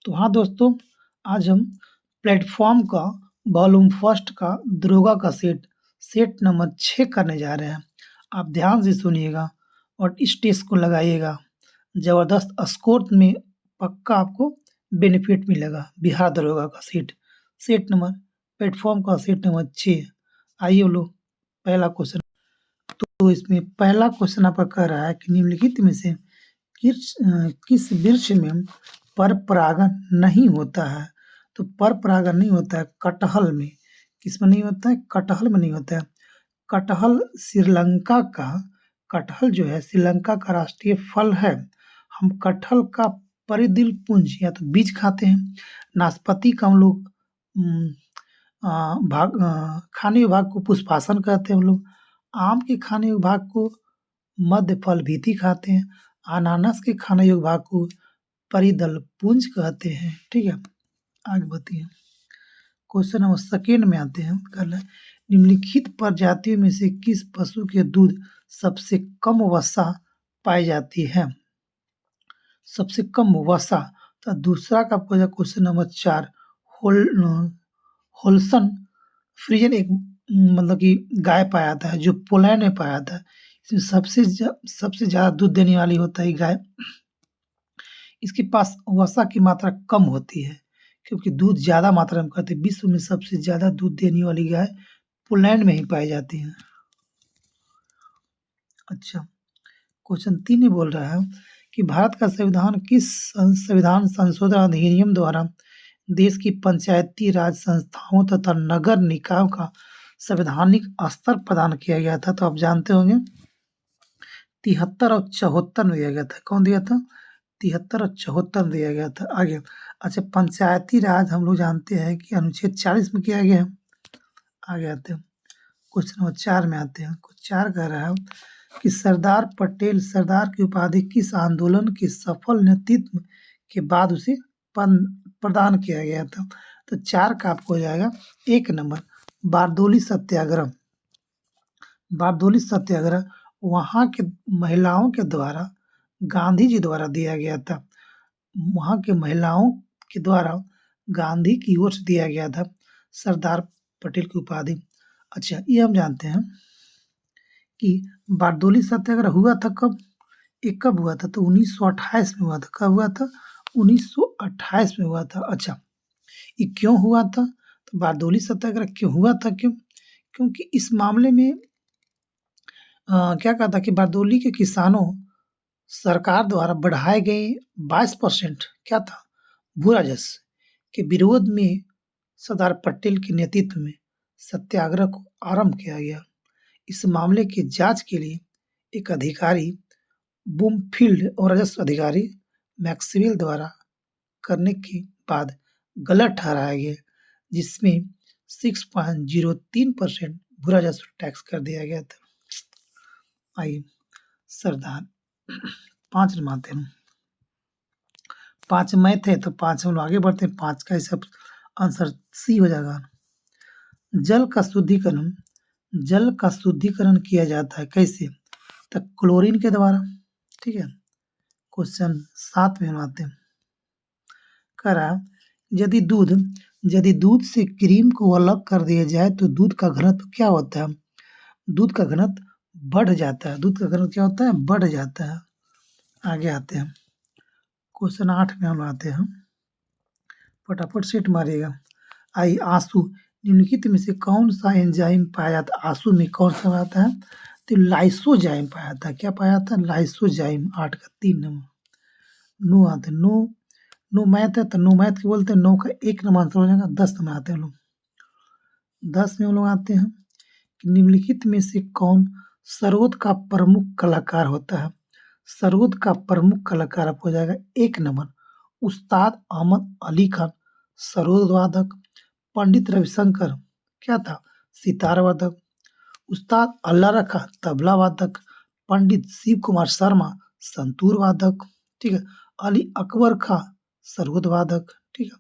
तो हाँ दोस्तों, आज हम प्लेटफ़ॉर्म का वॉल्यूम फर्स्ट का दरोगा का सेट नंबर 6 करने जा रहे हैं। आप ध्यान से सुनिएगा और इस टेस्ट को लगाइएगा। ज़बरदस्त स्कोर में पक्का आपको बेनिफिट मिलेगा। बिहार दरोगा का सेट नंबर प्लेटफ़ॉर्म का सेट नंबर 6। आइए लोग पहला क्वेश्चन। तो इसमें पहला क्वेश्चन आपका कह रहा है कि निम्नलिखित में से किस वृक्ष में पर परागण नहीं होता है? तो पर परागण नहीं होता है कटहल में। किसमें नहीं होता है? कटहल में नहीं होता है। कटहल श्रीलंका का कटहल जो है श्रीलंका का राष्ट्रीय फल है। हम कटहल का परिदिल पुंज या तो बीज खाते हैं। नाशपाती का हम लोग खाने विभाग को पुष्पासन कहते हैं हम लोग। आम के खाने विभाग को मध्य फल भीति खाते हैं। अनानास के खाने योग्य भाग को परिदल पुंज कहते हैं। ठीक है, आगे बढ़ते क्वेश्चन नंबर सेकेंड में आते हैं। निम्नलिखित प्रजातियों में से किस पशु के दूध सबसे कम वसा पाई जाती है? सबसे कम वसा। तो दूसरा का क्वेश्चन नंबर 4 होल्सन फ्रीजन एक मतलब कि गाय पाया जाता है जो पोलैंड में पाया जाता है। इसमें सबसे ज़्यादा दूध देने वाली होता है गाय। इसके पास वसा की मात्रा कम होती है क्योंकि दूध ज़्यादा मात्रा में खाते हैं। विश्व में सबसे ज़्यादा दूध देने वाली गाय पोलैंड में ही पाई जाती है। अच्छा, क्वेश्चन 3 बोल रहा है कि भारत का संविधान किस संविधान संशोधन अधिनियम द्वारा देश की पंचायती राज संस्थाओं तथा नगर निकायों का संवैधानिक स्तर प्रदान किया गया था? तो आप जानते होंगे 73 और 74 में दिया गया था। कौन दिया था? 73 और 74 में दिया गया था। आगे अच्छा, पंचायती राज हम लोग जानते हैं कि अनुच्छेद 40 में किया गया है। आगे आते हैं क्वेश्चन नंबर 4 में आते हैं। कुछ 4 कह रहा है कि सरदार पटेल सरदार की उपाधि किस आंदोलन के सफल नेतृत्व के बाद उसे प्रदान किया गया था? तो 4 का आपको हो जाएगा 1 नंबर बारदोली सत्याग्रह। बारदोली सत्याग्रह वहाँ के महिलाओं के द्वारा गांधी जी द्वारा दिया गया था। वहाँ के महिलाओं के द्वारा गांधी की ओर से दिया गया था सरदार पटेल की उपाधि। अच्छा, ये हम जानते हैं कि बारदोली सत्याग्रह हुआ था कब? ये कब हुआ था? तो 1928 में हुआ था। कब हुआ था? 1928 में हुआ था। अच्छा, ये क्यों हुआ था? तो बारदोली सत्याग्रह क्यों हुआ था? क्योंकि इस मामले में क्या कहा था कि बारदोली के किसानों सरकार द्वारा बढ़ाए गए 22% क्या था भू राजस्व के विरोध में सरदार पटेल के नेतृत्व में सत्याग्रह को आरंभ किया गया। इस मामले की जांच के लिए एक अधिकारी बूमफील्ड और राजस्व अधिकारी मैक्सवेल द्वारा करने के बाद गलत ठहराया गया, जिसमें 6.03% भू राजस्व टैक्स कर दिया गया था। आइए सरदार 5 नंबर 5 मैथ है तो 5 हम लोग आगे बढ़ते हैं। 5 का सब आंसर सी हो जाएगा। जल का शुद्धिकरण किया जाता है कैसे? तो क्लोरीन के द्वारा। ठीक है, क्वेश्चन 7 में हम आते हैं। कह रहा है यदि दूध से क्रीम को अलग कर दिया जाए तो दूध का घनत्व क्या होता है? दूध का घनत्व बढ़ जाता है। दूध का घनत्व क्या होता है? बढ़ जाता है। आगे आते हैं क्वेश्चन 8 में हम आते हैं। फटाफट सेट मारिएगा। आई आंसू निम्नलिखित में से कौन सा एंजाइम पाया जाता है? आंसू में कौन सा आता है? तो लाइसोजाइम पाया जाता है। क्या पाया जाता है? लाइसोजाइम। 8 का 3 नंबर। नो आते हैं। नो मैथ है तो नो मैथ के बोलते हैं। 9 का 1 नंबर आंसर हो जाएगा। 10 में आते हैं लोग। 10 में हम लोग आते हैं कि निम्नलिखित में से कौन सरोद का प्रमुख कलाकार होता है? सरोद का प्रमुख कलाकार आपको हो जाएगा 1 नंबर उस्ताद अहमद अली खान सरोद वादक। पंडित रविशंकर क्या था? सितार वादक। उस्ताद अल्लाह रखा तबला वादक। पंडित शिव कुमार शर्मा संतूर वादक। ठीक है, अली अकबर खां सरोद वादक। ठीक है,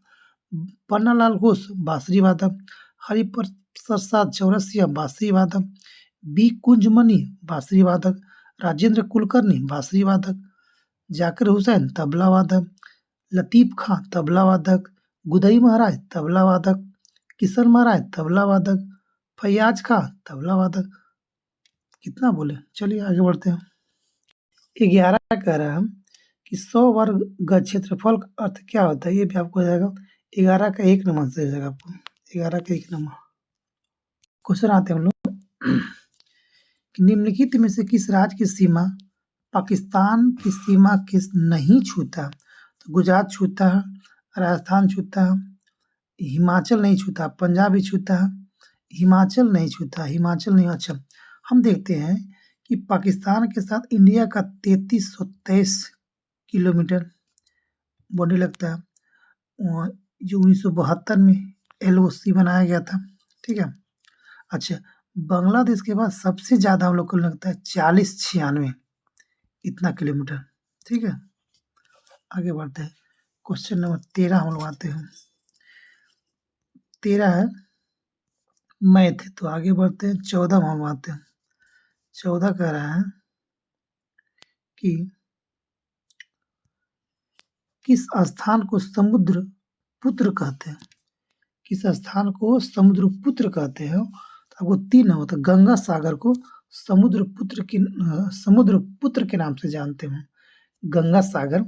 पन्नालाल घोष बांसुरी वादक। हरिप्रसाद चौरसिया बांसुरी वादक। बी कुंजमणि बांसुरी वादक। राजेंद्र कुलकर्णी बांसुरी वादक। जाकिर हुसैन तबला वादक। लतीफ़ खां तबला वादक, गुदई महाराज तबला वादक, किशन महाराज तबला वादक, फैयाज खां तबला वादक। कितना बोले? चलिए आगे बढ़ते हैं। 11 कह रहा है कि 100 वर्ग गज क्षेत्रफल का अर्थ क्या होता है? ये भी आपको हो जाएगा 11 का 1 नंबर से हो जाएगा आपको 11 का 1 नंबर। क्वेश्चन आते हैं हम लोग कि निम्नलिखित में से किस राज्य की सीमा पाकिस्तान की सीमा के नहीं छूता? तो गुजरात छूता है, राजस्थान छूता है, हिमाचल नहीं छूता, पंजाब भी छूता है, हिमाचल नहीं छूता, हिमाचल नहीं। अच्छा, हम देखते हैं कि पाकिस्तान के साथ इंडिया का 3323 किलोमीटर बॉर्डर लगता है, जो 1972 में LOC बनाया गया था। ठीक है। अच्छा, बांग्लादेश के बाद सबसे ज़्यादा हम लोग को लगता है 4096 इतना किलोमीटर। ठीक है, आगे बढ़ते हैं। क्वेश्चन नंबर 13 हम लोग आते हैं। 13 है मैथ, तो आगे बढ़ते हैं। 14 में हम आते हैं। 14 कह रहा है कि किस स्थान को समुद्र पुत्र कहते हैं? किस स्थान को समुद्र पुत्र कहते हैं? तो आपको 3 होता है। गंगा सागर को समुद्र पुत्र के नाम से जानते हैं। गंगा सागर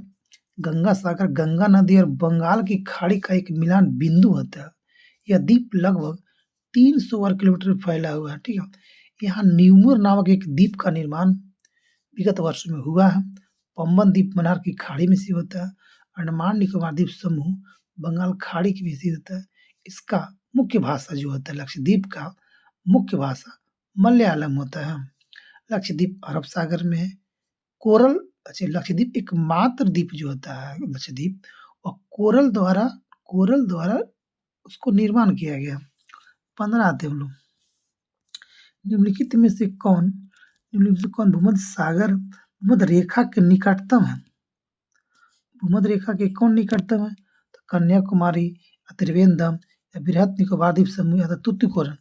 गंगा नदी और बंगाल की खाड़ी का एक मिलान बिंदु होता है। यह द्वीप लगभग 300 वर्ग किलोमीटर में फैला हुआ है। ठीक है, यहाँ न्यूमोर नामक एक द्वीप का निर्माण विगत वर्षों में हुआ है। पंबन द्वीप मन्नार की खाड़ी में स्थित होता है। अंडमान निकोबार द्वीप समूह बंगाल खाड़ी के भी स्थित होता है। इसका मुख्य भाषा जो होता है लक्षद्वीप का मुख्य भाषा मलयालम होता है। लक्षद्वीप अरब सागर में है। कोरल अच्छा, लक्षद्वीप एकमात्र द्वीप जो होता है लक्षद्वीप, और कोरल द्वारा उसको निर्माण किया गया। 15 आते हैं हम लोग। निम्नलिखित में से कौन भूमध्य रेखा के निकटतम है? भूमध्य रेखा के कौन निकटतम है? तो कन्याकुमारी, त्रिवेंद्रम, या बृहद निकोबार द्वीप समूह, या तूतीकोरन।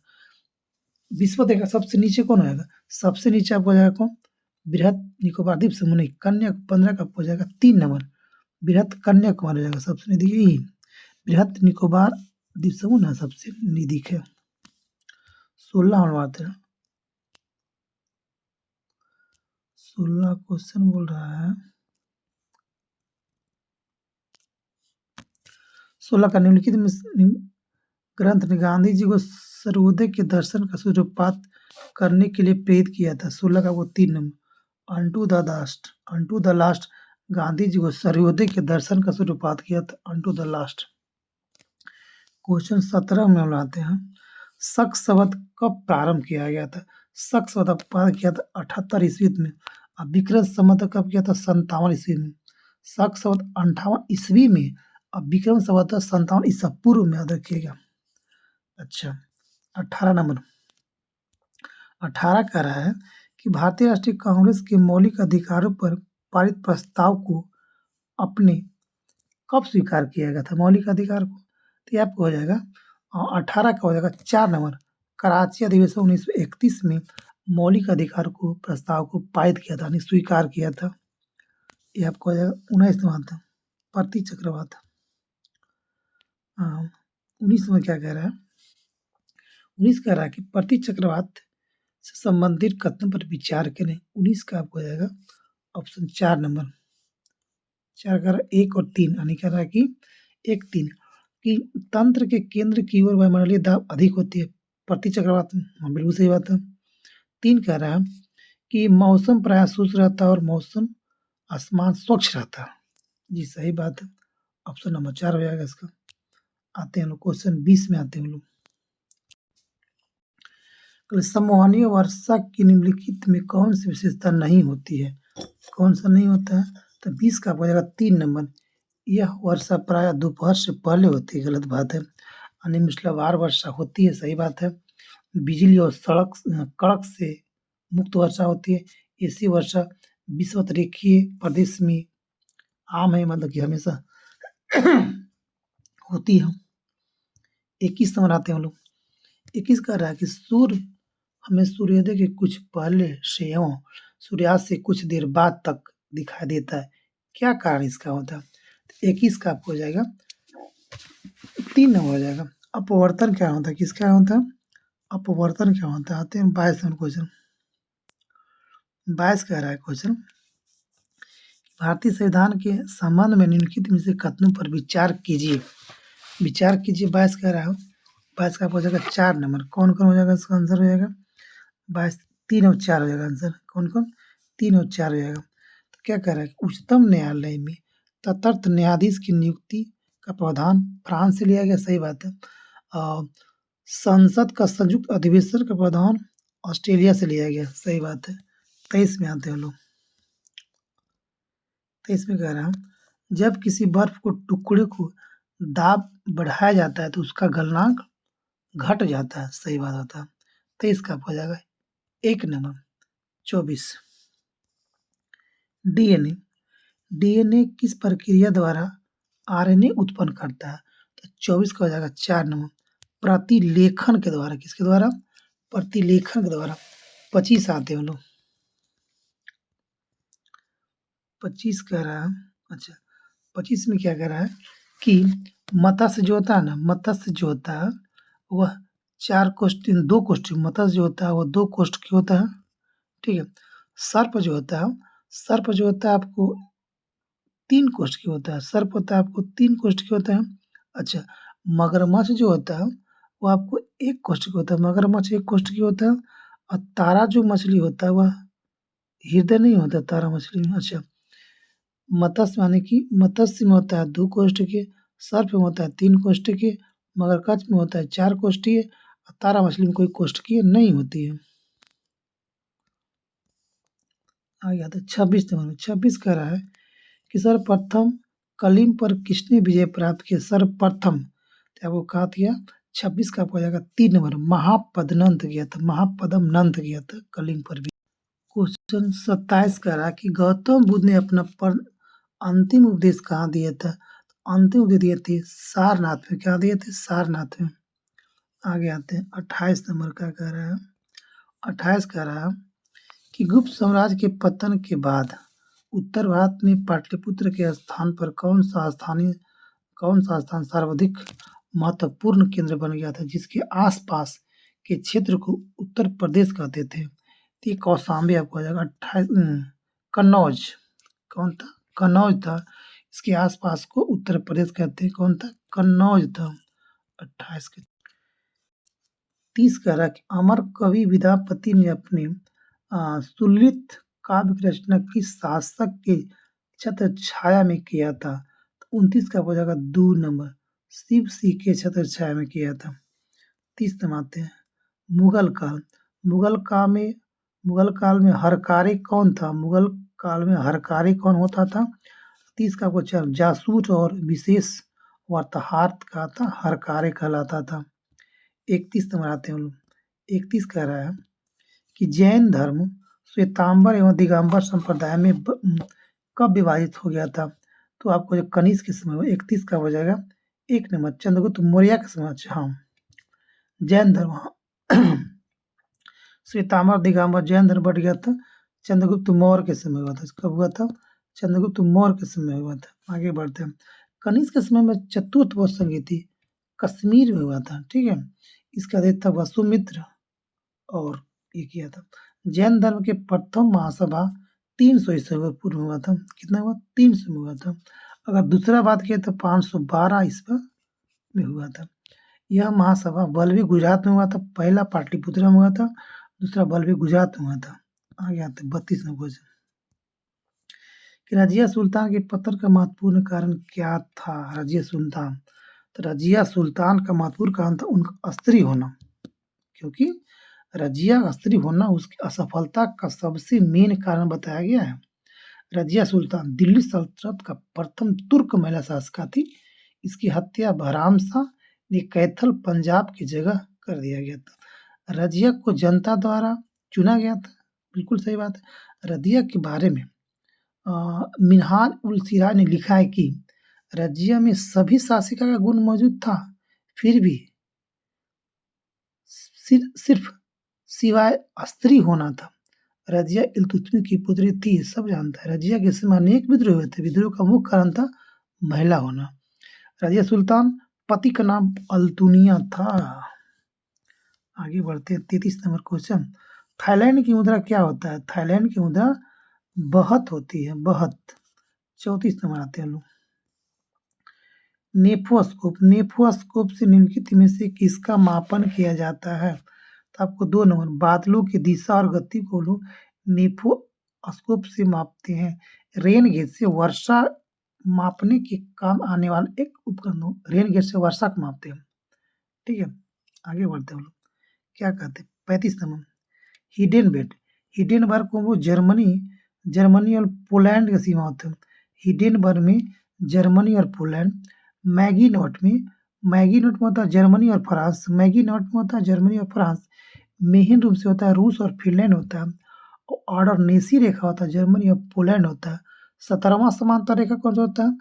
विश्व रेखा सबसे नीचे कौन होगा? सबसे नीचे आपको हो जाएगा कौन? बृहद निकोबार द्वीप समूह नहीं, कन्या 15 का हो जाएगा 3 नंबर। बृहद कन्याकुमारी हो जाएगा सबसे नजदीक यही। बृहद निकोबार द्वीप समूह ना सबसे नजदीक है। 16 हम बात है। 16 क्वेश्चन बोल रहा है 16 का निम्नलिखित में ग्रंथ ने गांधी जी को सर्वोदय के दर्शन का सूत्रपात करने के लिए प्रेरित किया था। 16 का वो 3 number. Unto the last Gandhi ji को सर्वोदय के दर्शन का सूत्रपात किया था। Unto the last. क्वेश्चन 17 में हम लाते हैं। शक शब्द कब प्रारंभ किया गया था? शक शब्द प्रारंभ किया था 78 ईस्वी में। अब विक्रम संवत कब किया था? 57 ईस्वी में। शक शब्द 58 ईस्वी में, अब विक्रम संवत 57 ईसा पूर्व में, याद रखिएगा। अच्छा, 18 नंबर। 18 कह रहा है कि भारतीय राष्ट्रीय कांग्रेस के मौलिक अधिकारों पर पारित प्रस्ताव को अपने कब स्वीकार किया गया था? मौलिक अधिकार को, तो ये आपको हो जाएगा 18 का हो जाएगा 4 नंबर। कराची अधिवेशन 1931 में मौलिक अधिकार को प्रस्ताव को पारित किया था, यानी स्वीकार किया था। ये आपको हो जाएगा 19 नंबर था। प्रति चक्रवात 19 में क्या कह रहा है? 19 कह रहा है कि प्रति चक्रवात से संबंधित कथन पर विचार करें। 19 का आपको हो जाएगा ऑप्शन 4 नंबर। 4 कह रहा है 1 और 3, यानी कह रहा है कि 1 3 कि तंत्र के केंद्र की ओर वायुमंडलीय दाब अधिक होती है प्रति चक्रवात में। हाँ, बिल्कुल सही बात है। 3 कह रहा है कि मौसम प्रायः शुष्क रहता है और मौसम आसमान स्वच्छ रहता है। जी सही बात है, ऑप्शन नंबर 4 हो जाएगा इसका। आते हैं लोग क्वेश्चन 20 में आते हैं लोग। समूहनीय वर्षा की निम्नलिखित में कौन सी विशेषता नहीं होती है? कौन सा नहीं होता है? तो 20 का हो जाएगा 3 नंबर। यह वर्षा प्रायः दोपहर से पहले होती है। गलत बात है। अनियमितवार वर्षा होती है। सही बात है। बिजली और कड़क से मुक्त वर्षा होती है। ऐसी वर्षा विषुवत-रेखीय प्रदेश में आम है, मतलब कि हमेशा होती है। 21 नंबर आते हैं हम लोग। 21 कह रहा है कि सूर्य हमें सूर्योदय के कुछ पहले से एवं सूर्यास्त से कुछ देर बाद तक दिखाई देता है। क्या कारण इसका होता है? 21 का आपको हो जाएगा 3 नंबर हो जाएगा। अपवर्तन क्या होता है? किसका होता है? अपवर्तन क्या होता है? आते हैं 22 नंबर क्वेश्चन। 22 कह रहा है क्वेश्चन, भारतीय संविधान के संबंध में निम्नलिखित में से कथनों पर विचार कीजिए। विचार कीजिए 22 कह रहा है। 22 का आपको हो जाएगा 4 नंबर। कौन-कौन हो जाएगा? इसका आंसर हो जाएगा 22 3 और 4 हो जाएगा आंसर। कौन-कौन? 3 और 4 हो जाएगा। तो क्या कह रहा है? उच्चतम न्यायालय में तटस्थ न्यायाधीश की नियुक्ति का प्रावधान फ्रांस से लिया गया, सही बात है। संसद का संयुक्त अधिवेशन का प्रावधान ऑस्ट्रेलिया से लिया गया, सही बात है। 23 में आते हैं लोग। 23 में कह रहा हूँ, जब किसी बर्फ को टुकड़े को दाब बढ़ाया जाता है तो उसका गलनांक घट जाता है, सही बात होता है। 23 का हो जाएगा 1 नंबर। 24 डीएनए। डीएनए किस प्रक्रिया द्वारा आरएनए उत्पन्न करता है? तो 24 का हो जाएगा 4 नंबर। प्रतिलेखन के द्वारा। किसके द्वारा? प्रतिलेखन के द्वारा। 25 आते हैं लोग। 25 कह रहा है, अच्छा 25 में क्या कह रहा है कि मत्स्य जो होता है ना, मत्स्य जो होता है वह 4 कोष्ठ 2 कोष्ठ, मत्स्य जो होता है वो 2 कोष्ठ की होता है, ठीक है। सर्प जो होता है, सर्प जो होता है आपको 3 कोष्ठ की होता है, सर्प होता है आपको 3 कोष्ठ की होता है। अच्छा, मगरमच्छ जो होता है वो आपको 1 कोष्ठ की होता है, मगरमच्छ 1 कोष्ठ की होता है। और तारा जो मछली होता है वह हृदय नहीं होता तारा मछली में। अच्छा, मत्स्य माने कि मत्स्य में होता है 2 कोष्ठ के, सर्प में होता है 3 कोष्ठ के, मगरकच्छ में होता है 4 कोष्ठीय और तारा मछली में कोई कोष्ठकीय नहीं होती है। आगे आता है 26 नंबर में। 26 कह रहा है कि सर्वप्रथम कलिंग पर किसने विजय प्राप्त किया? सर्वप्रथम तो आपको कहा था 26 का आपको आ जाएगा 3 नंबर। महापद्मनंद किया था, महापद्म नंद किया था कलिंग पर भी। क्वेश्चन 27 कह रहा है कि गौतम बुद्ध ने अपना अंतिम उपदेश कहाँ दिया था? अंतिम उपदेश दिए थे सारनाथ में। क्या दिए थे? सारनाथ में। आगे आते हैं 28 नंबर का कह रहा है। 28 कह रहा है कि गुप्त साम्राज्य के पतन के बाद उत्तर भारत में पाटलिपुत्र के स्थान पर कौन सा स्थान सर्वाधिक महत्वपूर्ण केंद्र बन गया था, जिसके आसपास के क्षेत्र को उत्तर प्रदेश कहते थे? तो ये कौशाम्बी आपको आ जाएगा। 28 कन्नौज। कौन था? कन्नौज था। इसके आसपास को उत्तर प्रदेश कहते हैं। कौन था? कन्नौज था। 28 के 30 कह रहा है कि अमर कवि विद्यापति ने अपने सुललित काव्य की रचना किस शासक के छत्र छाया में किया था? तो 29 का हो जाएगा 2 नंबर। शिव सिंह के छत्र छाया में किया था। 30 नंबर आते हैं मुगल काल। मुगल काल में हरकारी कौन था? मुगल काल में हरकारी कौन होता था? 30 का क्वेश्चन जासूस और विशेष वार्ताहर का था हरकारी कहलाता था। 31 नंबर आते हैं हम लोग। 31 कह रहा है कि जैन धर्म श्वेतांबर एवं दिगंबर संप्रदाय में कब विभाजित हो गया था? तो आपको जो कनिष्क के समय 31 का हो जाएगा 1 नंबर चंद्रगुप्त मौर्य के समय। अच्छा हाँ, जैन धर्म श्वेतांबर दिगंबर जैन धर्म बढ़ गया था चंद्रगुप्त मौर्य के समय हुआ था। कब हुआ था? चंद्रगुप्त मौर्य के समय हुआ था। आगे बढ़ते हैं। कनिष्क के समय में चतुर्थ व संगीति कश्मीर में हुआ था, ठीक है। इसका देश था वसुमित्र और ये किया था। जैन धर्म के प्रथम महासभा 300 ईस्वी पूर्व हुआ था। कितना हुआ? 300 में हुआ था। अगर दूसरा बात किया तो 512 ईस्वी में हुआ था। यह महासभा बल्लभी गुजरात में हुआ था। पहला पाटलिपुत्र में हुआ था, दूसरा बल्लभी गुजरात में हुआ था। आगे आते 32 में क्वेश्चन कि रजिया सुल्तान के पतन का महत्वपूर्ण कारण क्या था? रजिया सुल्तान, तो रजिया सुल्तान का महत्वपूर्ण कारण था उनका अस्त्री होना, क्योंकि रजिया अस्त्री होना उसकी असफलता का सबसे मेन कारण बताया गया है। रजिया सुल्तान दिल्ली सल्तनत का प्रथम तुर्क महिला शासिका थी। इसकी हत्या बहराम शाह ने कैथल पंजाब की जगह कर दिया गया था। रजिया को जनता द्वारा चुना गया था, बिल्कुल सही बात है। रजिया के बारे में मिनहाज उल सिराज ने लिखा है कि रजिया में सभी शासिका का गुण मौजूद था, फिर भी सिर्फ सिवाय स्त्री होना था। रजिया इल्तुतमिश की पुत्री थी, सब जानता है। रजिया के समय अनेक विद्रोह हुए थे। विद्रोह का मुख्य कारण था महिला होना। रज़िया सुल्तान पति का नाम अल्तुनिया था। आगे बढ़ते हैं 33 नंबर क्वेश्चन। थाईलैंड की मुद्रा क्या होता है? थाईलैंड की मुद्रा बहत होती है, बहत। 34 नंबर आते हैं लोग। नेफोस्कोप से निम्नलिखित में से किसका मापन किया जाता है? तो आपको 2 नंबर, बादलों की दिशा और गति को लोग नेफोस्कोप से मापते हैं। रेन गेज से वर्षा मापने के काम आने वाला एक उपकरण हो, रेन गेज से वर्षा को मापते हैं। ठीक है, आगे बढ़ते हैं लोग। क्या कहते हैं 35 नंबर, हिडेनबर्ग को वो जर्मनी और पोलैंड की सीमा होते हैं। हिडेनबर्ग में जर्मनी और पोलैंड। मैगीनॉट में होता है जर्मनी और फ्रांस। मैगीनॉट में होता है जर्मनी और फ्रांस। मेहन रूप से होता है रूस और फिनलैंड होता है। ऑर्डर नेसी रेखा होता है जर्मनी और पोलैंड होता है। 17वां समांतर रेखा कौन सा होता है?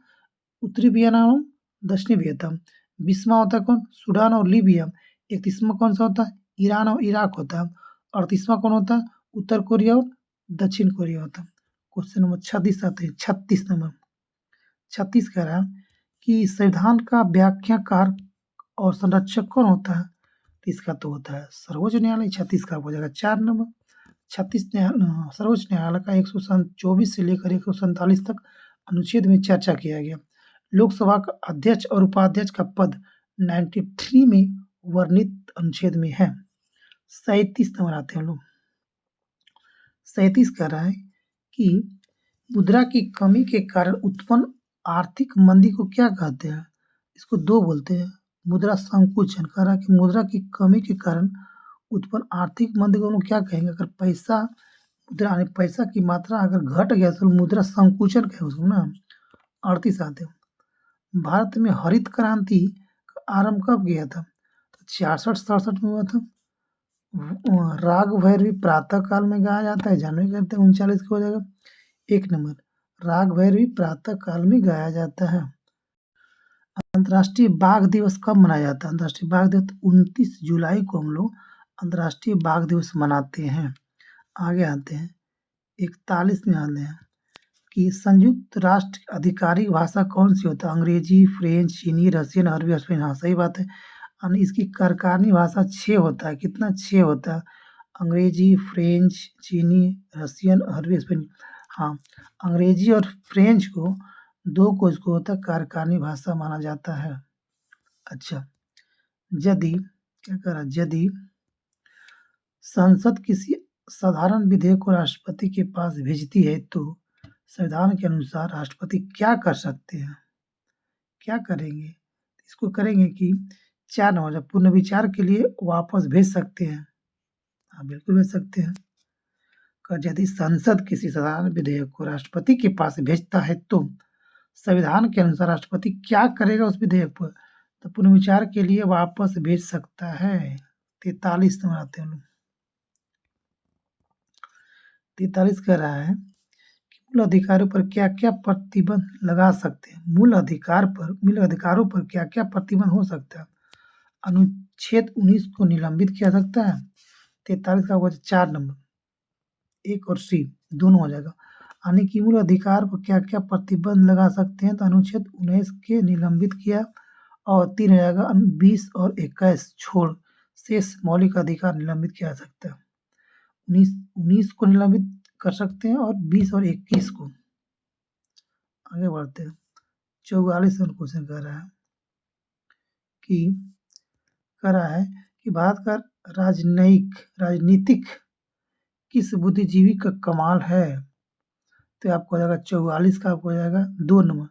उत्तरी वियतनाम, दक्षिणी वियतनाम। 20वां होता है कौन? सूडान और लीबिया। 31वां कौन सा होता है? ईरान और इराक होता है। 38वां कौन होता है? उत्तर कोरिया और दक्षिण कोरिया होता है। क्वेश्चन नंबर 36 आते हैं। 36 नंबर, 36 कह रहा है कि संविधान का व्याख्याकार और संरक्षक कौन होता है? तो इसका तो होता है सर्वोच्च न्यायालय। 36 का हो जाएगा 4 नंबर। 36 सर्वोच्च न्यायालय का 124 से लेकर 147 तक अनुच्छेद में चर्चा किया गया। लोकसभा का अध्यक्ष और उपाध्यक्ष का पद 93 में वर्णित अनुच्छेद में है। 37 नंबर आते हैं लोग। 37 कह रहा है कि मुद्रा की कमी के कारण उत्पन्न आर्थिक मंदी को क्या कहते हैं? इसको 2 बोलते हैं। मुद्रा संकुचन कह रहा है कि मुद्रा की कमी के कारण उत्पन्न आर्थिक मंदी को हम लोग क्या कहेंगे? अगर पैसा की मात्रा अगर घट गया तो मुद्रा संकुचन कहें उसको ना। 38 आते हैं। भारत में हरित क्रांति का आरंभ कब किया था? 66-67 में हुआ था। राग भैरवी प्रातः काल में गाया जाता है, जानवे करते हैं। 39 का हो जाएगा 1 नंबर, राग भैरवी प्रातः काल में गाया जाता है। अंतर्राष्ट्रीय बाघ दिवस कब मनाया जाता है? अंतर्राष्ट्रीय बाघ दिवस 29 जुलाई को हम लोग अंतर्राष्ट्रीय बाघ दिवस मनाते हैं। आगे आते हैं 41 में आते हैं कि संयुक्त राष्ट्र आधिकारिक भाषा कौन सी होता है? अंग्रेजी, फ्रेंच, चीनी, रशियन, अरबी, स्पेन। हाँ सही बात है। इसकी कार्यकारिणी भाषा 6 होता है। कितना? 6 होता है। अंग्रेजी, फ्रेंच, चीनी, रशियन, अरबी, स्पेन। हाँ, अंग्रेजी और फ्रेंच को 2 को इसको होता है कार्यकारिणी भाषा माना जाता है। अच्छा, यदि क्या कह रहा है? यदि संसद किसी साधारण विधेयक को राष्ट्रपति के पास भेजती है तो संविधान के अनुसार राष्ट्रपति क्या कर सकते हैं? क्या करेंगे? इसको करेंगे कि 4 नंबर, पुनर्विचार के लिए वापस भेज सकते हैं। हाँ बिल्कुल भेज सकते हैं। यदि संसद किसी साधारण विधेयक को राष्ट्रपति के पास भेजता है तो संविधान के अनुसार राष्ट्रपति क्या करेगा उस विधेयक पर? तो पुनर्विचार के लिए वापस भेज सकता है। 43 नंबर आते हैं लोग। 43 कह रहा है कि मूल अधिकारों पर क्या क्या प्रतिबंध लगा सकते हैं? मूल अधिकारों पर क्या क्या प्रतिबंध हो सकता है? अनुच्छेद 19 को निलंबित किया सकता है। 43 का 4 नंबर, 1 और सी दोनों हो जाएगा। यानी कि मूल अधिकार पर क्या क्या प्रतिबंध लगा सकते हैं? तो अनुच्छेद 19 के निलंबित किया और 3 हो जाएगा 20 और 21 छोड़ शेष मौलिक अधिकार निलंबित किया जा सकता है। 19 को निलंबित कर सकते हैं और 20 और 21 को। आगे बढ़ते हैं 44 क्वेश्चन कह रहा है कि भारत का राजनीतिक किस बुद्धिजीवी का कमाल है? तो आपको हो जाएगा 44 का आपको हो जाएगा 2 नंबर,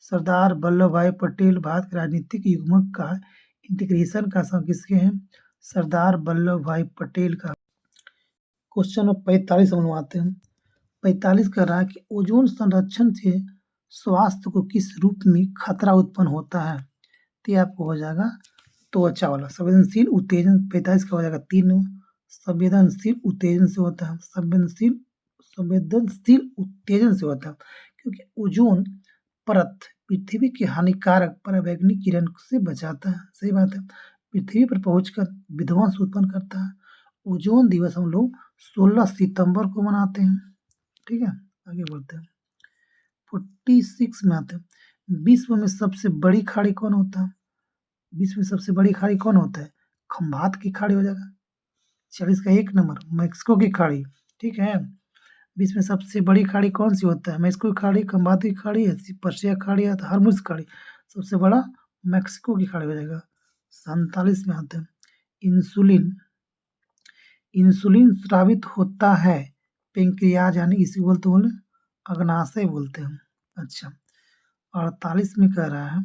सरदार वल्लभ भाई पटेल। भारत के राजनीतिक युग्मक का इंटीग्रेशन का किसके हैं? सरदार वल्लभ भाई पटेल का। क्वेश्चन नंबर 45 हम लोग आते हैं। 45 कह रहा है कि ओजोन संरक्षण से स्वास्थ्य को किस रूप में खतरा उत्पन्न होता है? तो ये आपको हो जाएगा त्वचा वाला। संवेदनशील उत्तेजन 45 का हो जाएगा 3 नंबर, संवेदनशील उत्तेजन से होता है। संवेदनशील उत्तेजन से होता है क्योंकि ओजोन परत पृथ्वी के हानिकारक पराबैंगनी किरण से बचाता है। सही बात है। पृथ्वी पर पहुंचकर विध्वंस उत्पन्न करता है। ओजोन दिवस हम लोग 16 सितंबर को मनाते हैं। ठीक है, आगे बढ़ते हैं 46 में आते हैं। विश्व में सबसे बड़ी खाड़ी कौन होता है? विश्व में सबसे बड़ी खाड़ी कौन होता है? खंबात की खाड़ी हो जाएगा। 40 का 1 नंबर मैक्सिको की खाड़ी, ठीक है। विश्व में सबसे बड़ी खाड़ी कौन सी होता है? मैक्सिको की खाड़ी, खंबात की खाड़ी, पर्शिया की खाड़ी या तो हर्मुज खाड़ी। सबसे बड़ा मैक्सिको की खाड़ी हो जाएगा। 47 में आते हैं इंसुलिन। इंसुलिन स्रावित होता है पेंक्रियाज यानी इसी बोलते अग्नाशय बोलते हैं। अच्छा, 48 में कह रहा है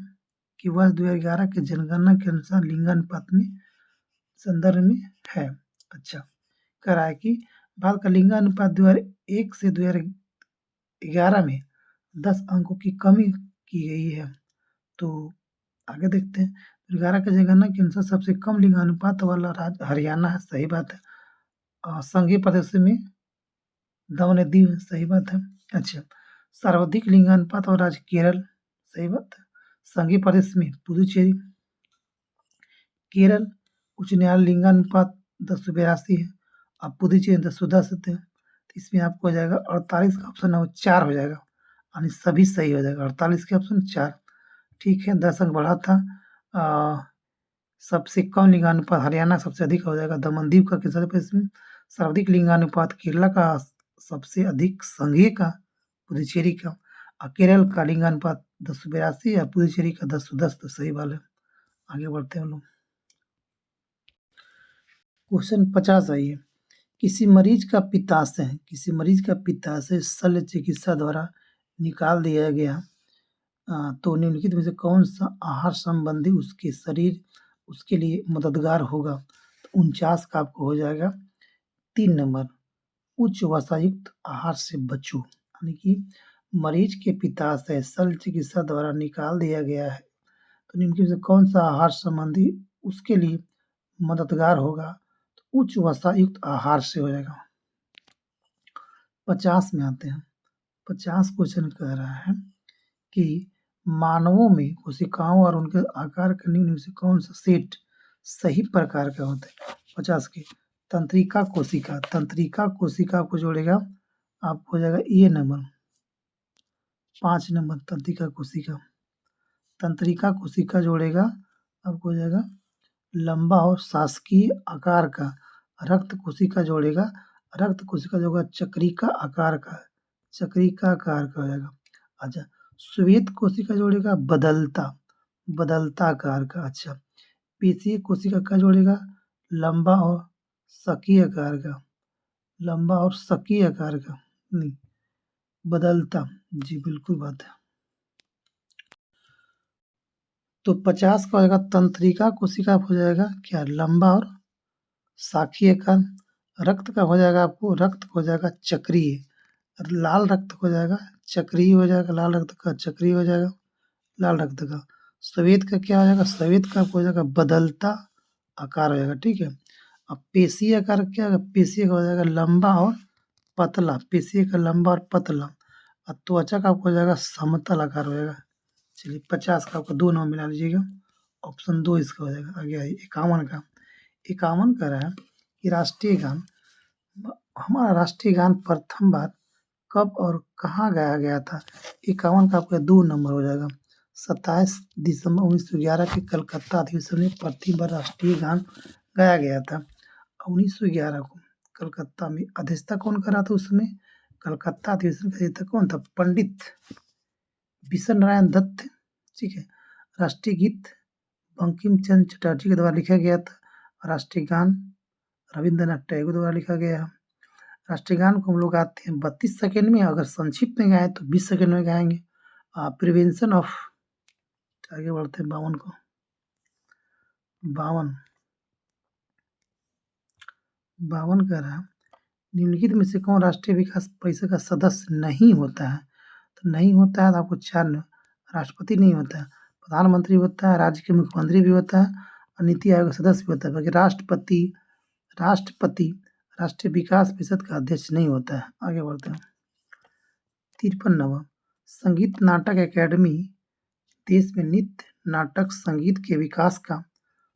कि वर्ष 2011 के जनगणना के अनुसार लिंगानुपात में संदर्भ में है। अच्छा, कह रहा है कि भारत का लिंगानुपात 2001 से 2011 में 10 अंकों की कमी की गई है। तो आगे देखते हैं। 2011 के जनगणना के अनुसार सबसे कम लिंगानुपात वाला राज्य हरियाणा है, सही बात है। संघीय प्रदेश में दमन एंड दीव, सही बात है। अच्छा, सर्वाधिक लिंगानुपात और राज्य केरल, सही बात है। संघीय प्रदेश में पुदुचेरी। केरल उच्च न्यायालय लिंगानुपात 1082 है। अब पुदुचेरी 1010 है। इसमें आपको हो जाएगा 48 का ऑप्शन है वो 4 हो जाएगा, यानी सभी सही हो जाएगा। 48 के ऑप्शन 4, ठीक है। 10 अंक बढ़ा था। सबसे कम लिंगानुपात हरियाणा, सबसे अधिक हो जाएगा दमन दीव का। किस इसमें सर्वाधिक लिंगानुपात केरला का, सबसे अधिक संघीय का पुदुचेरी का। केरल का लिंगानुपात 1082 या पुदुचेरी का 1010, तो सही वाला है। आगे बढ़ते हैं हम लोग। क्वेश्चन 50 आइए। किसी मरीज का पित्ताशय शल्य चिकित्सा द्वारा निकाल दिया गया तो निम्नलिखित में से कौन सा आहार संबंधी उसके शरीर उसके लिए मददगार होगा? तो 49 का आपको हो जाएगा 3 नंबर, उच्च वसायुक्त आहार से बचो। यानी कि मरीज के पित्ताशय शल्य चिकित्सा द्वारा निकाल दिया गया है तो निम्नलिखित में से कौन सा आहार संबंधी उसके लिए मददगार होगा? तो उच्च वसायुक्त आहार से हो जाएगा। 50 में आते हैं। 50 क्वेश्चन कह रहा है कि मानवों में कोशिकाओं और उनके आकार के निम्न में से कौन सा सेट सही प्रकार का होता है? 50 के तंत्रिका कोशिका को जोड़ेगा आपको हो जाएगा ये नंबर 5 नंबर। तंत्रिका कोशिका जोड़ेगा आपको हो जाएगा लंबा और शासकीय आकार का। रक्त कोशिका जोड़ेगा चक्रिका आकार का हो जाएगा। अच्छा, श्वेत कोशिका जोड़ेगा बदलता आकार का। अच्छा, पेशीय कोशिका का जोड़ेगा लंबा और शकीय आकार का नहीं, बदलता। जी बिल्कुल बात है। तो 50 का हो जाएगा तंत्रिका कोशिका हो जाएगा क्या, लंबा और शाखीय का। रक्त का हो जाएगा आपको, रक्त हो जाएगा चक्रीय, लाल रक्त हो जाएगा चक्रीय हो जाएगा, लाल रक्त का चक्रीय हो जाएगा लाल रक्त का। श्वेत का क्या हो जाएगा, श्वेत का हो जाएगा बदलता आकार हो जाएगा, ठीक है। अब पेशीय आकार क्या होगा, पेशीय का हो जाएगा लंबा और पतला, पेशीय का लंबा और पतला। और त्वचा का आपको हो जाएगा समतल आकार हो जाएगा। चलिए 50 का आपको 2 नंबर मिला लीजिएगा, ऑप्शन 2 इसका हो जाएगा। आगे आइए 51 का रहा है कि राष्ट्रीय गान, हमारा राष्ट्रीय गान प्रथम बार कब और कहाँ गाया गया था? 51 का आपका 2 नंबर हो जाएगा। 27 दिसंबर 1911 के कलकत्ता अधिवेशन में प्रथम बार राष्ट्रीय गान गाया गया था। 1911 को कलकत्ता में अध्यक्षता कौन कर रहा था उसमें? कलकत्ता अधिवेशन का अध्यक्षता कौन था? पंडित बिशन नारायण दत्त, ठीक है। राष्ट्रीय गीत बंकिम चंद्र चटर्जी के द्वारा लिखा गया था। राष्ट्रीय गान रविंद्रनाथ टैगोर द्वारा लिखा गया है। राष्ट्रीय गान को हम लोग गाते हैं 32 सेकेंड में, अगर संक्षिप्त में गाए तो 20 सेकेंड में गाएंगे। प्रिवेंशन ऑफ, आगे बढ़ते हैं 52 को। 52 कह रहा है निम्नलिखित में से कौन राष्ट्रीय विकास परिषद का सदस्य नहीं होता है? तो नहीं होता है तो आपको 4 राष्ट्रपति नहीं होता है, प्रधानमंत्री होता है, राज्य के मुख्यमंत्री भी होता है और नीति आयोग का सदस्य भी होता है। बाकी राष्ट्रपति राष्ट्रीय विकास परिषद का अध्यक्ष नहीं होता है। आगे बढ़ते हैं। 53 नंबर, संगीत नाटक अकेडमी देश में नृत्य नाटक संगीत के विकास का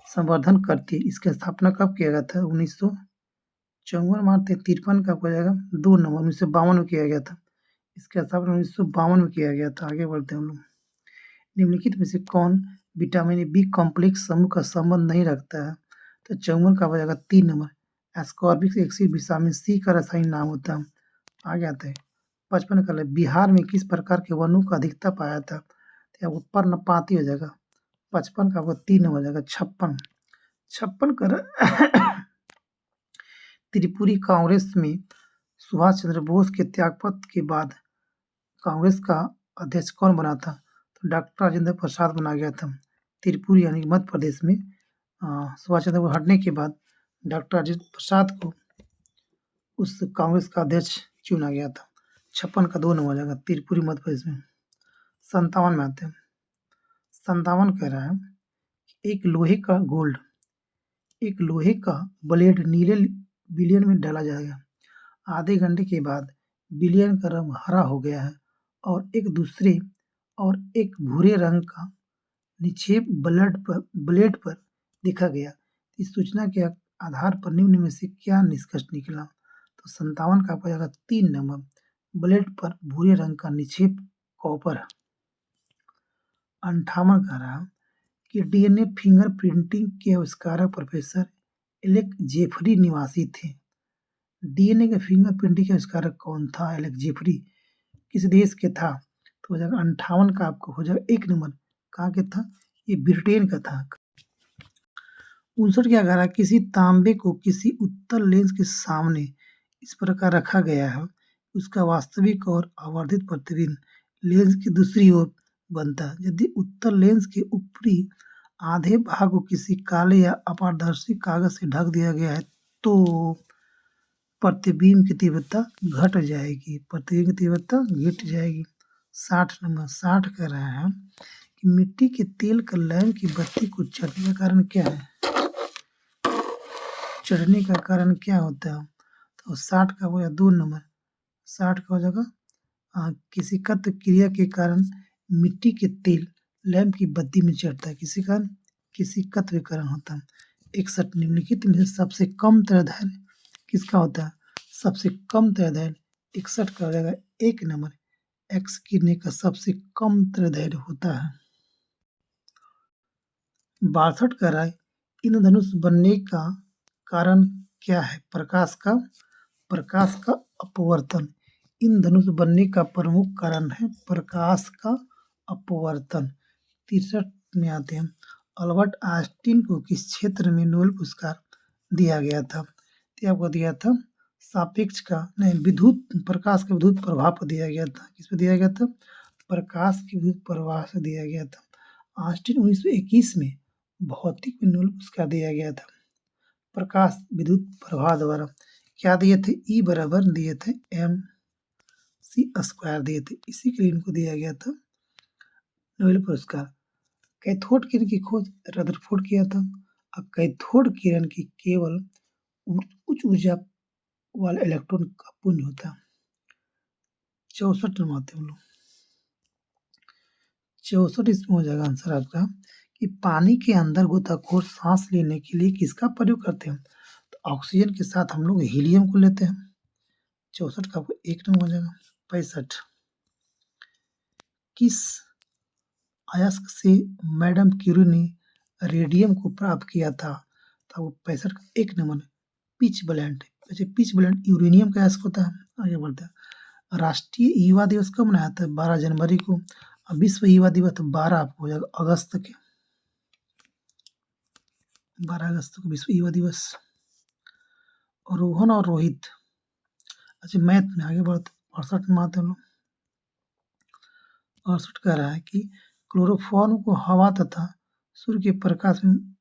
संवर्धन करती है। इसकी स्थापना कब किया गया था? 1954 मारते 53 का हो जाएगा 2 नंबर, 1952 में किया गया था। इसका स्थापना 1952 में किया गया था। आगे बढ़ते हैं हम लोग। निम्नलिखित में से कौन विटामिन बी कॉम्प्लेक्स समूह का संबंध नहीं रखता है? तो 54 का हो जाएगा 3 number ascorbic acid vitamin C का रासायनिक नाम होता है। आगे आते हैं 55 का बिहार में किस प्रकार के वनों का अधिकता पाया था? तो यहाँ पर्णपाती हो जाएगा। 55 का आपको 3 नंबर हो जाएगा 56। 56 का त्रिपुरी कांग्रेस में सुभाष चंद्र बोस के त्यागपत्र के बाद कांग्रेस का अध्यक्ष कौन बना था? तो डॉक्टर राजेंद्र प्रसाद बना गया था। त्रिपुरी यानी मध्य प्रदेश में सुभाष चंद्र बोस हटने के बाद डॉक्टर राजेंद्र प्रसाद को उस कांग्रेस का अध्यक्ष चुना गया था। 56 का 2 नंबर हो जाएगा त्रिपुरी मध्य प्रदेश में। 57 में आते हैं। 57 कह रहा है एक लोहे का ब्लेड नीले विलयन में डाला जाएगा। आधे घंटे के बाद विलयन का रंग हरा हो गया है और एक भूरे रंग का निक्षेप ब्लेड पर देखा गया। इस सूचना के आधार पर निम्न में से क्या निष्कर्ष निकला? तो 57 का हो जाएगा 3 नंबर ब्लेड पर भूरे रंग का निक्षेप कॉपर। 58 कह रहा है कि डीएनए फिंगरप्रिंटिंग के आविष्कारक प्रोफेसर एलेक जेफरी निवासी थे। डीएनए के फिंगरप्रिंटिंग के आविष्कारक कौन था? एलेक जेफरी किस देश के था? तो हो जाएगा 58 का आपको हो जाएगा 1 नंबर कहाँ के था? ये ब्रिटेन का था। 59 क्या कह रहा है किसी तांबे को किसी उत्तल लेंस के सामने इस प्रकार रखा गया है उसका वास्तविक और आवर्धित प्रतिबिंब लेंस की दूसरी ओर बनता है। यदि उत्तल लेंस के ऊपरी आधे भाग को किसी काले या अपारदर्शी कागज से ढक दिया गया है तो प्रतिबिंब की तीव्रता घट जाएगी। 60 नंबर 60 कह रहा है कि मिट्टी के तेल का लैंप की बत्ती को चढ़ने का कारण क्या है? चढ़ने का कारण क्या होता है? तो 60 का हो गया 2 नंबर 60 का हो जाएगा किसी कत्व क्रिया के कारण मिट्टी के तेल लैंप की बत्ती में चढ़ता है। किसी कत्व के कारण होता है। 61 निम्नलिखित में से सबसे कम तरंगदैर्घ्य किसका होता है? सबसे कम तरंगदैर्घ्य 61 का हो जाएगा 1 नंबर एक्स किरणें का सबसे कम तरंगदैर्घ्य होता है। 62 कह रहा है इंद्रधनुष बनने का कारण क्या है? प्रकाश का अपवर्तन। इंद्रधनुष बनने का प्रमुख कारण है प्रकाश का अपवर्तन। 63 में आते हैं अल्बर्ट आइंस्टीन को किस क्षेत्र में नोबेल पुरस्कार दिया गया था? तो आपको दिया था सापेक्ष का प्रकाश के विद्युत प्रभाव पर दिया गया था। किस पर दिया गया था? प्रकाश के विद्युत प्रभाव से दिया गया था। आइंस्टीन 1921 में भौतिक में नोबेल पुरस्कार दिया गया था प्रकाश विद्युत प्रभाव द्वारा। क्या दिए थे? ई बराबर दिए थे mc² दिए थे। इसी के लिए इनको दिया गया था नोबेल पुरस्कार। कैथोड किरण की खोज रदरफोर्ड किया था। और कैथोड किरण की केवल उच्च ऊर्जा वाला इलेक्ट्रॉन का पुंज होता है। 64 नंबर आते हैं हम लोग। 64 इसमें हो जाएगा आंसर आपका कि पानी के अंदर गोताखोर सांस लेने के लिए किसका प्रयोग करते हैं? तो ऑक्सीजन के साथ हम लोग हीलियम को लेते हैं। 64 का आपको 1 नंबर हो जाएगा। 65 किस अयस्क से मैडम क्यूरी ने रेडियम को प्राप्त किया था? तो वो 65 का 1 नंबर पिच ब्लेंड। वैसे पिच ब्लेंड यूरेनियम का अयस्क होता है। आगे बढ़ते हैं राष्ट्रीय युवा दिवस कब मनाया था? 12 जनवरी को। विश्व युवा दिवस 12 आपको हो जाएगा अगस्त के 12 अगस्त को विश्व युवा दिवस। रोहन और रोहित अच्छा मैथ में आगे बढ़ते 68 में आते हैं लोग। 68 कह रहा है कि क्लोरोफॉर्म को हवा तथा सूर्य के प्रकाश में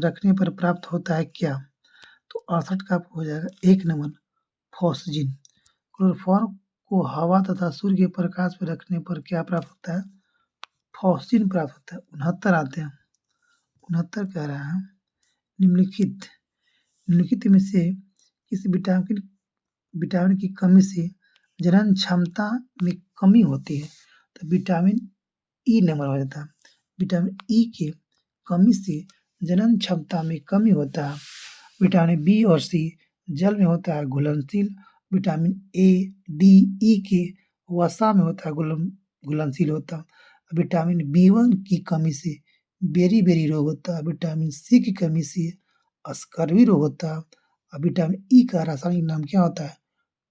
रखने पर प्राप्त होता है क्या? तो 68 का आपको हो जाएगा 1 नंबर फॉस्जिन। क्लोरोफॉर्म को हवा तथा सूर्य के प्रकाश में रखने पर क्या प्राप्त होता है? फॉस्जिन प्राप्त होता है। 69 आते हैं। 69 कह रहा है निम्नलिखित में से किस विटामिन की कमी से जनन क्षमता में कमी होती है? तो विटामिन ई नंबर हो जाता है। विटामिन ई के कमी से जनन क्षमता में कमी होता है। विटामिन बी और सी जल में होता है घुलनशील। विटामिन ए डी ई के वसा में होता है घुलनशील होता है। विटामिन B1 की कमी से बेरी-बेरी रोग होता है, विटामिन सी की कमी से स्कर्वी रोग होता है, और विटामिन ई का रासायनिक नाम क्या होता है?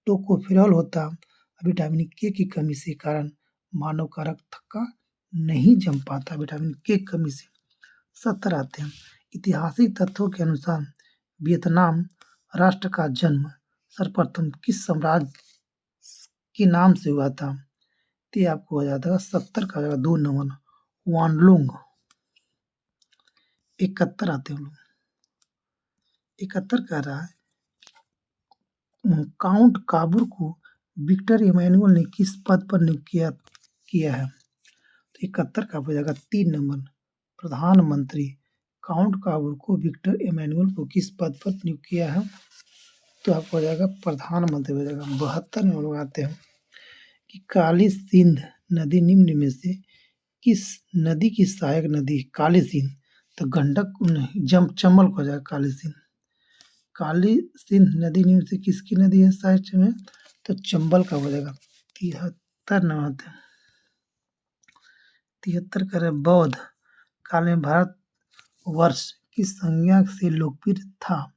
टोकोफेरॉल होता है। विटामिन के की कमी से कारण मानव का रक्त थक्का नहीं जम पाता, विटामिन के की कमी से। 70 आते हैं। ऐतिहासिक तथ्यों के अनुसार वियतनाम राष्ट्र का जन्म सर्वप्रथम किस साम्राज्य के नाम से हुआ था? तो ये आपको हो जाता है 70 का हो जाएगा 2 नंबर वानलोंग। 71 आते हैं हम लोग। 71 कह रहा है काउंट काबूर को विक्टर इमैनुअल ने किस पद पर नियुक्त किया है? तो 71 का हो जाएगा 3 नंबर प्रधानमंत्री। काउंट काबूर को विक्टर इमैनुअल को किस पद पर नियुक्त किया है? तो आपको हो जाएगा प्रधानमंत्री हो जाएगा। 72 में हम लोग आते हैं कि काली सिंध नदी निम्न में से किस नदी की सहायक नदी है? काली सिंध तो गंडक नहीं, चंबल को हो जाएगा काली सिंध। काली सिंध नदी निम्न से किसकी नदी है सहायक में? तो चंबल का हो जाएगा। 73 में आते हैं। 73 करे बौद्ध काल में भारत वर्ष किस संज्ञा से लोकप्रिय था?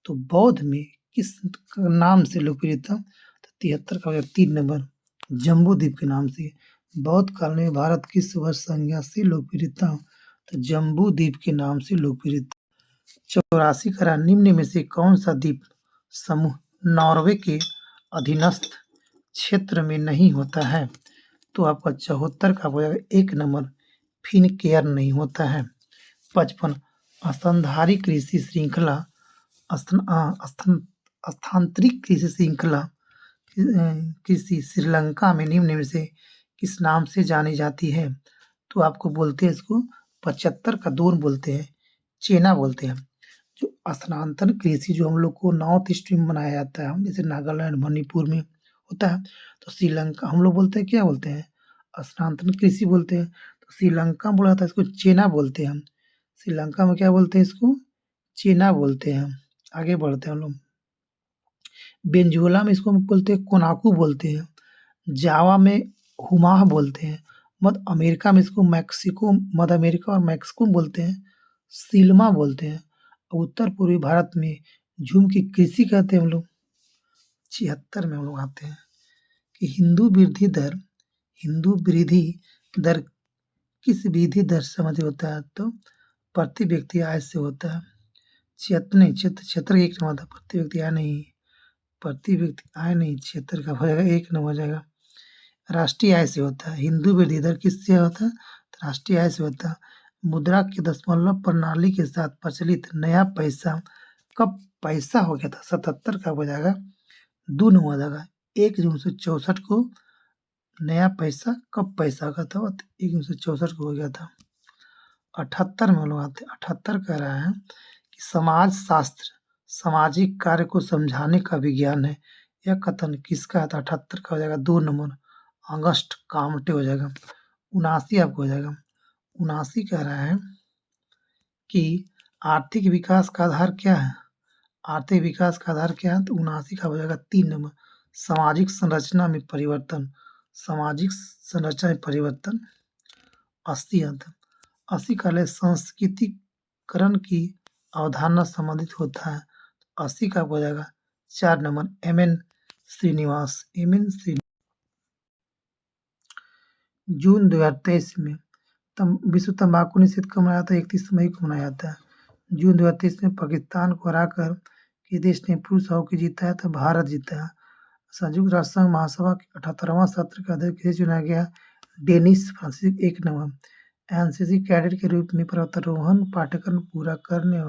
तो बौद्ध में किस नाम से लोकप्रिय था? तो 73 का हो जाएगा 3 नंबर जम्बू द्वीप के नाम से। बौद्ध काल में भारत किस वर्ष संज्ञा से लोकप्रिय था? तो जम्बू द्वीप के नाम से लोकप्रिय था। 84 करा निम्न में से कौन सा द्वीप समूह नॉर्वे के अधीनस्थ क्षेत्र में नहीं होता है? तो आपका 74 का हो जाएगा 1 नंबर फिनकेयर नहीं होता है। 55 स्तनधारी कृषि श्रृंखला स्थानांतरित कृषि श्रृंखला कृषि श्रीलंका में निम्न में से किस नाम से जानी जाती है? तो आपको बोलते हैं इसको 75 का 2 बोलते हैं, चेना बोलते हैं। जो स्थानांतरण कृषि जो हम लोग को नॉर्थ ईस्ट में मनाया जाता है, जैसे नागालैंड मणिपुर में होता है, तो श्रीलंका हम लोग बोलते हैं क्या बोलते हैं? स्थानांतरण कृषि बोलते हैं। तो श्रीलंका बोला था इसको चेना बोलते हैं हम। श्रीलंका में क्या बोलते हैं इसको? चेना बोलते हैं। आगे बढ़ते हैं हम लोग। वेनेजुएला में इसको बोलते हैं कोनाकू बोलते हैं। जावा में हुमाह बोलते हैं। मध्य अमेरिका में इसको मध्य अमेरिका और मैक्सिको बोलते हैं सिल्मा बोलते हैं। उत्तर पूर्वी भारत में झूम की कृषि कहते हैं हम लोग। 76 में हम लोग आते हैं कि हिंदू वृद्धि दर किस विधि दर से मध्य होता है? तो प्रति व्यक्ति आय से होता है। 76 एक नंबर था, प्रति व्यक्ति आय नहीं, प्रति व्यक्ति आय नहीं, 76 का हो जाएगा 1 नंबर हो जाएगा। राष्ट्रीय आय से होता है। हिंदू वृद्धि दर किससे होता है? तो राष्ट्रीय आय से होता है। मुद्रा के दशमलव प्रणाली के साथ प्रचलित नया पैसा कब पैसा हो गया था? 77 का हो जाएगा 2 नंबर हो जाएगा। 1 जून 1964 को नया पैसा कब पैसा हो गया था? 1 जून 1964 को हो गया था। 78 में लोग आते हैं। 78 कह रहा है कि समाज शास्त्र सामाजिक कार्य को समझाने का विज्ञान है। यह कथन किसका है? 78 का हो जाएगा 2 नंबर अगस्ट कामटे हो जाएगा। 79 आपको हो जाएगा। 79 कह रहा है कि आर्थिक विकास का आधार क्या है? आर्थिक विकास का आधार क्या है? तो 79 का हो जाएगा 3 नंबर सामाजिक संरचना में परिवर्तन। सामाजिक संरचना में परिवर्तन। 80 आता है। 80 का है सांस्कृतिकरण की अवधारणा संबंधित होता है। 80 का हो जाएगा 4 नंबर एम.एन. श्रीनिवास। जून 2023 में विश्व तंबाकू निषेध कब मनाया जाता है? 31 मई को मनाया जाता है। जून 2023 में पाकिस्तान को हराकर किस देश ने पुरुष हॉकी जीता है? तो भारत जीता है। संयुक्त राष्ट्र संघ महासभा के 78वां सत्र का अध्यक्ष किसे चुना गया? Dennis Francis. 1 number NCC cadet के रूप में पर्वतारोहण पाठ्यक्रम पूरा करने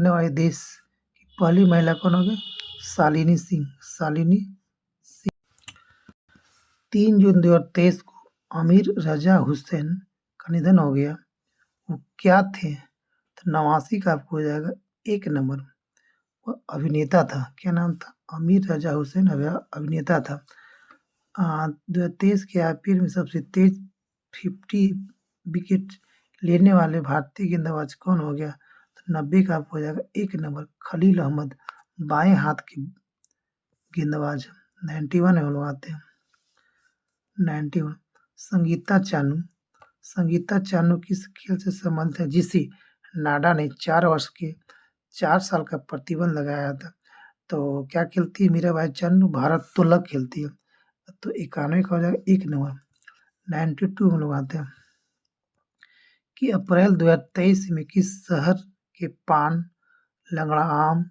वाले देश की पहली महिला कौन होगी? शालिनी सिंह। 3 जून 2023 को आमिर रजा हुसैन का निधन हो गया। वो क्या थे? तो 89 का आपको हो जाएगा 1 नंबर वो अभिनेता था। क्या नाम था? आमिर रजा हुसैन अभिनेता था। 2023 के आईपीएल में सबसे तेज 50 विकेट लेने वाले भारतीय गेंदबाज कौन हो गया? तो 90 का आपको हो जाएगा 1 नंबर खलील अहमद बाएं हाथ के गेंदबाज। 91 में हम लोग आते हैं। 91 संगीता चानू। संगीता चानू किस खेल से संबंधित है जिसे नाडा ने 4 साल का प्रतिबंध लगाया था? तो क्या खेलती है मीराबाई चानू? भारोत्तोलक खेलती है। तो 91 का हो जाएगा 1 नंबर। 92 हम लोग आते हैं कि अप्रैल 2023 में किस शहर के पान, लंगड़ा आम,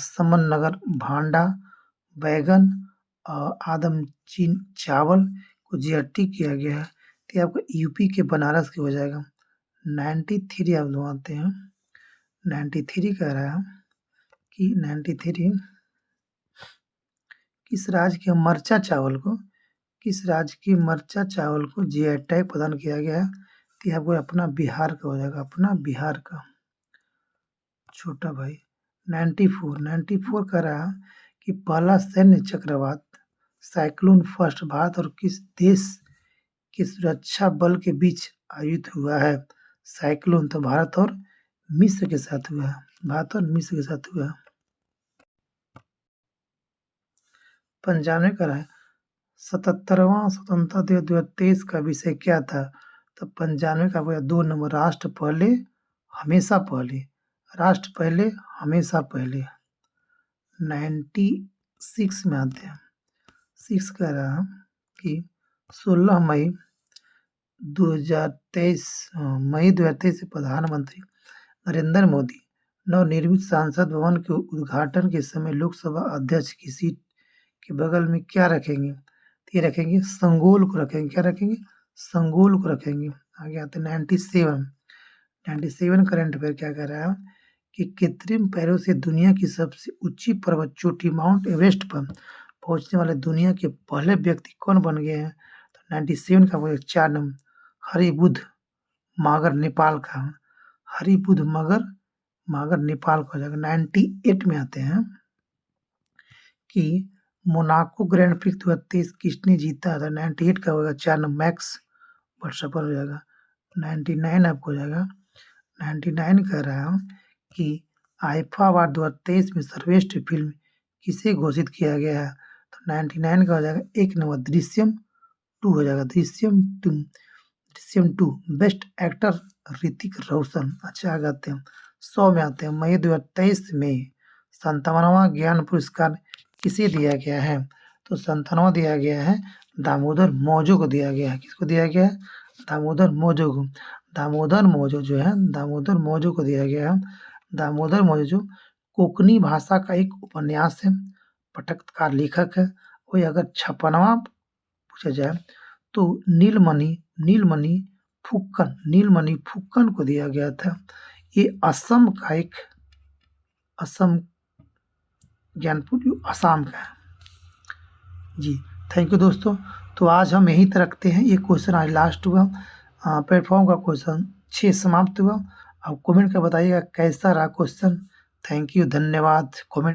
समन नगर भांडा, बैगन, आदमचीन चावल को जीएसटी किया गया है? तो ये आपका यूपी के बनारस के हो जाएगा। 93 आप लोग आते हैं। 93 कह रहा है कि 93 किस राज्य के मरचा चावल को जीआई टैग प्रदान किया गया है? तो ये आपको अपना बिहार का हो जाएगा, अपना बिहार का। छोटा भाई 94 कह रहा है कि पहला सैन्य चक्रवात साइक्लोन फर्स्ट भारत और किस देश के सुरक्षा बल के बीच आयोजित हुआ है? साइक्लोन तो भारत और मिस्र के साथ हुआ है। 95 का है 77वां स्वतंत्रता दिवस 2023 का विषय क्या था? तो 95 का हुआ 2 नंबर, राष्ट्र पहले हमेशा पहले। राष्ट्र पहले हमेशा पहले। 96 में आते हैं। 6 कह रहा है कि 16 मई 2023 से प्रधानमंत्री नरेंद्र मोदी नवनिर्मित संसद भवन के उद्घाटन के समय लोकसभा अध्यक्ष की सीट के बगल में क्या रखेंगे? तो ये रखेंगे संगोल को रखेंगे। क्या रखेंगे? संगोल को रखेंगे। आगे आते हैं 97 करंट अफेयर क्या कह रहा है कि कृत्रिम पैरों से दुनिया की सबसे ऊंची पर्वत चोटी माउंट एवरेस्ट पर पहुंचने वाले दुनिया के पहले व्यक्ति कौन बन गए हैं? तो 97 का वो 4 नंबर, हरिबुध मागर नेपाल का। हरिबुध मागर नेपाल का हो जाएगा। 98 में आते हैं कि मोनाको ग्रैंड प्रिक्स 2023 किसने जीता था? 98 का होगा 4 नंबर, मैक्स वर्स्टैपेन हो जाएगा। 99 आपको हो जाएगा। 99 कह रहा हूँ कि आईफा अवार्ड 2023 में सर्वश्रेष्ठ फिल्म किसे घोषित किया गया है? तो 99 का हो जाएगा 1 नंबर, दृश्यम 2 हो जाएगा। Drishyam 2 best actor Hrithik Roshan. अच्छा आगे आते हैं 100 में आते हैं। मई 2023 में 57वां ज्ञान पुरस्कार किसे दिया गया है? तो 57वां दिया गया है दामोदर मौजो को दिया गया है। किसको दिया गया है? दामोदर मौजो को। दामोदर मौजो को दिया गया है। दामोदर मौजो कोंकणी भाषा का एक उपन्यास है, पटकथा लेखक है। वही अगर 56वां पूछा जाए तो नीलमणि फुक्कन को दिया गया था। ये असम ज्ञानपुर असम का है जी। थैंक यू दोस्तों। तो आज हम यहीं तक रखते हैं। ये क्वेश्चन आज लास्ट हुआ। प्लेटफॉर्म का क्वेश्चन 6 समाप्त हुआ। आप कमेंट कर बताइएगा कैसा रहा क्वेश्चन। थैंक यू, धन्यवाद। कमेंट